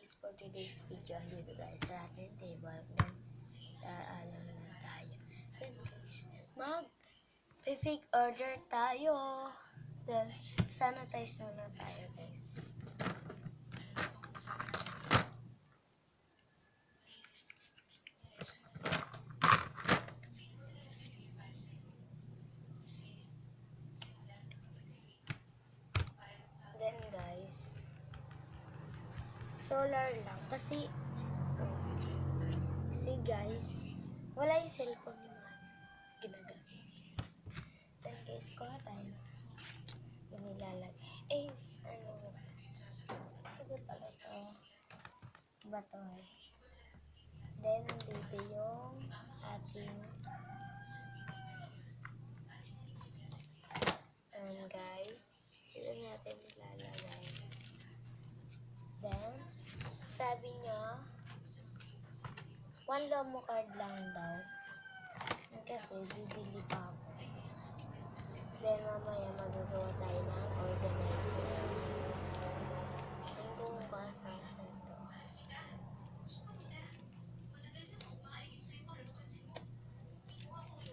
guys, for today's video, dito guys sa ating table. Then, alam na tayo. Then guys, mag-fake order tayo. Then, sanitize muna tayo guys. Then guys, solar lang. Kasi guys, wala yung cellphone ni Mami. Ginagamit. Then guys, kuha tayo. Yung nilalagay. Ano ba? Ano pala ito? Bato eh. Then, dito yung ating guys, dito natin nilalagay. Then, sabi niya, 1 Lomo card lang daw. Kasi, bibili pa ako. Then, mamaya magagawa tayo ng organizer. Then, kung kasasya ito.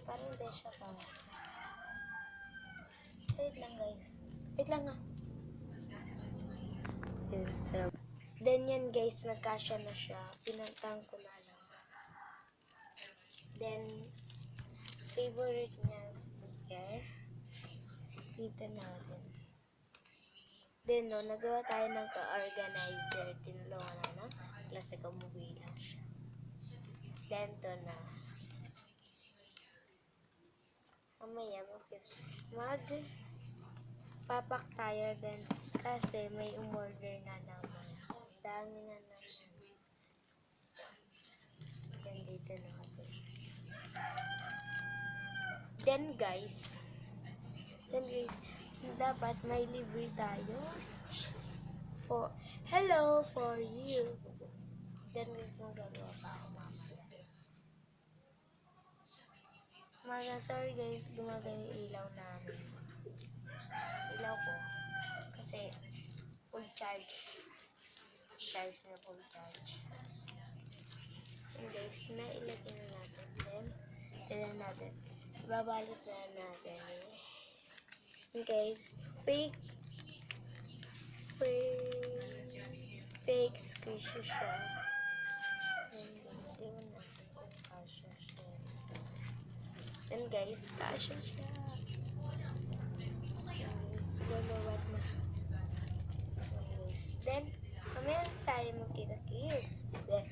Parang hindi siya pa. Wait lang guys. Wait lang nga. Then yan guys, nagkasya na siya. Pinantang ko na lang. Then, favorite niya sticker. Dito natin. Then no, nagawa tayo ng ka-organizer. Tinulungan na ng klase ko, umuwi lang siya. Then to na. Mamaya papak tayo din kasi may umorder na naman. Dami na naman. Yan dito na kasi. Then guys, dapat may libre tayo. Hello for you. Then guys, magagawa pa ako sorry guys, gumagay yung ilaw namin. Ilaw ko. Kasi, full charge. Charge na full charge. And guys, nailagay na natin. Then, tignan natin. Babalot na natin. And guys, fake squishy siya. And guys, tingnan natin kung kasya siya. And guys, kasya siya. Don't know what then, mamaya tayo magkita kids. Then,